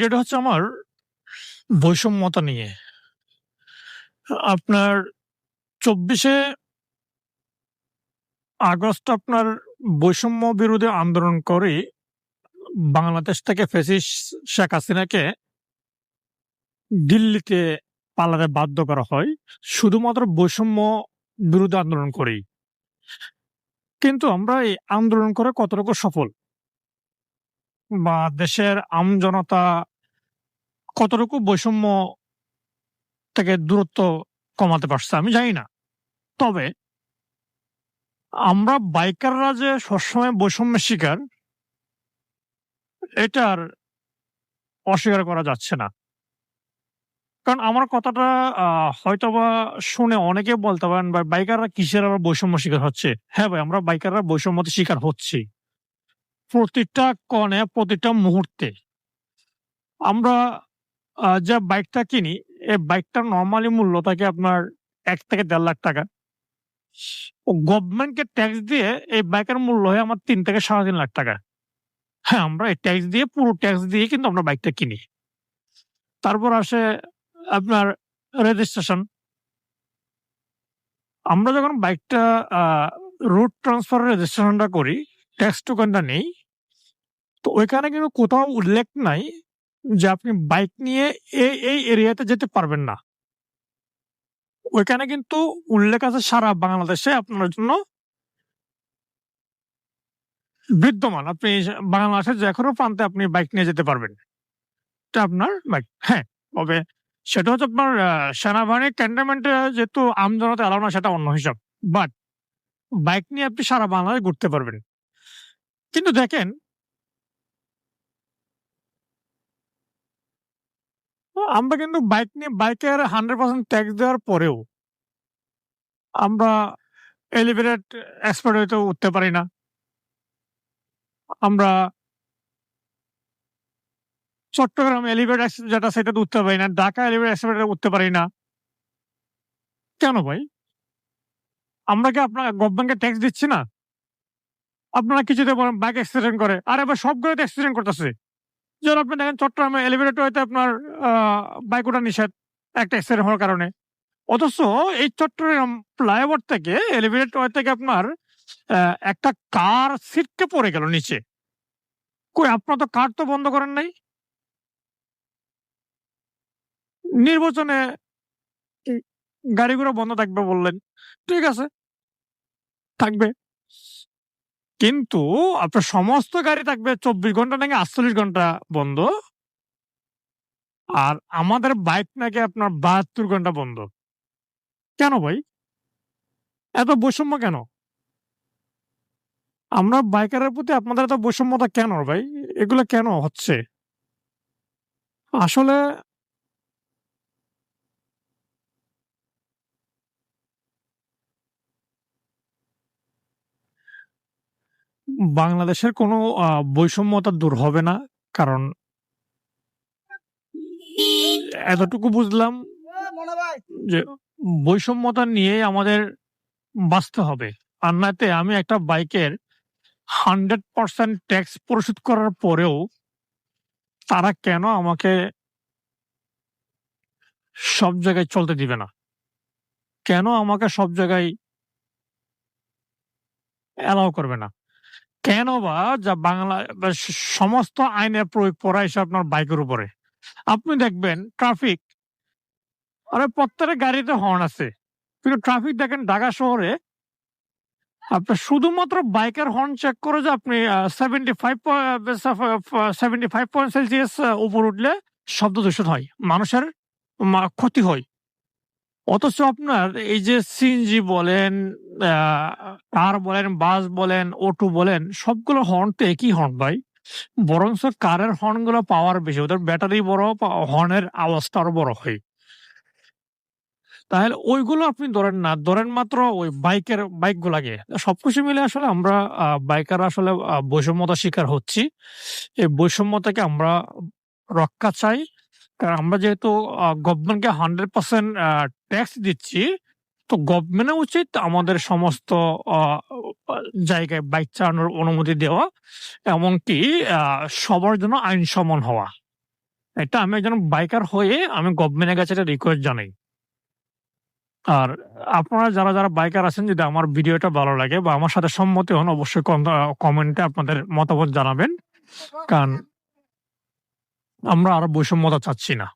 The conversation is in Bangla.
যেটা হচ্ছে আমার বৈষম্যতা নিয়ে। আপনার ২৪শে আগস্ট আপনার বৈষম্য বিরোধী আন্দোলন করে বাংলাদেশ থেকে ফ্যাসিস্ট শেখ হাসিনাকে দিল্লিতে পালাতে বাধ্য করা হয় শুধুমাত্র বৈষম্য বিরোধী আন্দোলন করেই। কিন্তু আমরা এই আন্দোলন করে কতটুকু সফল বা দেশের আমজনতা কতটুকু বৈষম্য থেকে দূরত্ব কমাতে পারছে আমি জানি না। তবে আমরা বাইকাররা যে সবসময় বৈষম্যের শিকার এটার অস্বীকার করা যাচ্ছে না। কারণ আমার কথাটা হয়তোবা শুনে অনেকে বলতে পারেন ভাই বাইকাররা কিসের আবার বৈষম্য শিকার হচ্ছে? হ্যাঁ ভাই, আমরা বাইকাররা বৈষম্যের শিকার হচ্ছি। প্রতিটা কণে, প্রতিটা মুহূর্তে। আমরা যে বাইকটা কিনি, এই বাইকটার নরমালি মূল্য থাকে আপনার ৳১ থেকে ৳১.৫ লাখ। ও গভর্নমেন্টকে ট্যাক্স দিয়ে এই বাইকের মূল্য হয় আমার ৳৩ থেকে ৳৩.৫ লাখ। হ্যাঁ, আমরা এই ট্যাক্স দিয়ে পুরো ট্যাক্স দিয়ে কিন্তু আমরা বাইকটা কিনি। তারপর আসে আপনার রেজিস্ট্রেশন। আমরা যখন বাইকটা আ রোড ট্রান্সফার রেজিস্ট্রেশনটা করি, ট্যাক্স টোকেনটা নেই। তো ওইখানে কিন্তু কোথাও উল্লেখ নাই যে আপনি বাইক নিয়ে এই এরিয়াতে যেতে পারবেন না। ওইখানে কিন্তু উল্লেখ আছে সারা বাংলাদেশে আপনার জন্য বিদ্যমান। আপনি বাংলাদেশের যেকোনো প্রান্তে আপনি বাইক নিয়ে যেতে পারবেন। এটা আপনার বাইক। হ্যাঁ, তবে সেটা হচ্ছে আপনার সেনাবাহিনীর ক্যান্টনমেন্টে যেহেতু আমজনতা এলাও না সেটা অন্য হিসাব। বাট বাইক নিয়ে আপনি সারা বাংলাদেশ ঘুরতে পারবেন। কিন্তু দেখেন আমরা কিন্তু বাইকের 100% ট্যাক্স দেওয়ার পরেও আমরা এলিভেটেড এক্সপ্রেসওয়েতেও উঠতে পারি না। আমরা চট্টগ্রাম এলিভেটেড যেটা সেটাতে উঠতে পারি না। ঢাকা এলিভেটেড এক্সপ্রেসওয়েতে উঠতে পারি না। কেন ভাই? আমরা কি আপনার গভর্নমেন্টকে ট্যাক্স দিচ্ছি না? আপনারা কিছুতে বলেন বাইক অ্যাক্সিডেন্ট করে। আরে ভাই সবগুলোতে অ্যাক্সিডেন্ট করতেছে। যেমন আপনি দেখেন চট্টগ্রামে এলিভেটেড ওয়েতে আপনার আ বাইক ওঠা নিষেধ একটা অ্যাক্সিডেন্ট হওয়ার কারণে। অথচ এই চট্টগ্রাম ফ্লাইওভার থেকে এলিভেটেড ওয়ে থেকে আপনার অ্যা একটা কার ছিটকে পড়ে গেল নিচে। কই আপনারা তো কার তো বন্ধ করেন নাই। নির্বাচনে ই গাড়িগুলো বন্ধ থাকবে বললেন। ঠিক আছে, থাকবে। কিন্তু আপনার সমস্ত গাড়ি থাকবে ২৪ ঘন্টা নাকি ৪৮ ঘন্টা বন্ধ। আর আমাদের বাইক নাকি আপনার ৭২ ঘন্টা বন্ধ। কেন ভাই? এত বৈষম্য কেন? আমরা বাইকারের প্রতি আপনাদের এত বৈষম্যতা কেন ভাই? এগুলা কেন হচ্ছে? আসলে বাংলাদেশের কোনো বৈষম্যতা দূর হবে না। কারণ এতটুকু বুঝলাম যে বৈষম্যতা নিয়েই আমাদের বাঁচতে হবে। আর নাইতে আমি একটা বাইকের 100% ট্যাক্স পরিশোধ করার পরেও তারা কেন আমাকে সব জায়গায় চলতে দিবে না? কেন আমাকে সব জায়গায় অ্যালাও করবে না? কেন বা যা বাংলা বা সমস্ত আইনের প্রয়োগ করা এসে আপনার বাইকের উপরে। আপনি দেখবেন ট্রাফিক, আরে প্রত্যেকটা গাড়িতে হর্ন আছে। কিন্তু ট্রাফিক দেখেন ঢাকা শহরে আপনার শুধুমাত্র বাইকের হর্ন চেক করে যে আপনি 75 পয়েন্ট সেলসিয়াস উপরে উঠলে শব্দ দূষণ হয়। মানুষের ক্ষতি হয়। অথচ আপনার এই যে সিএনজি বলেন, আ কার বলেন, বাস বলেন, অটো বলেন সবগুলো হর্ন তো একই হর্ন ভাই। বরঞ্চ কারের হর্নগুলো পাওয়ার বেশি। ওদের ব্যাটারি বড়, হর্নের আওয়াজটা আরো বড় হয়। তাহলে ওইগুলো আপনি ধরেন না। ধরেন মাত্র ওই বাইকগুলাকে। সবকিছু মিলে আসলে আমরা বাইকাররা আসলে বৈষম্যতার শিকার হচ্ছি। এই বৈষম্য থেকে আমরা রক্ষা চাই। কারণ আমরা যেহেতু গভর্নমেন্টকে 100% ট্যাক্স দিচ্ছি, তো গভর্নমেন্টের উচিত আমাদের সমস্ত আ আ জায়গায় বাইক চালানোর অনুমতি দেওয়া। এমনকি আ সবার জন্য আইন সমান হওয়া। এটা আমি একজন বাইকার হয়ে আমি গভর্নমেন্টের কাছে একটা রিকোয়েস্ট জানাই। আর আপনারা যারা বাইকার আছেন যদি আমার ভিডিওটা ভালো লাগে বা আমার সাথে সম্মতি হন অবশ্যই কমেন্টে আপনাদের মতামত জানাবেন। কারণ আমরা আর বৈষম্যতা চাচ্ছি না।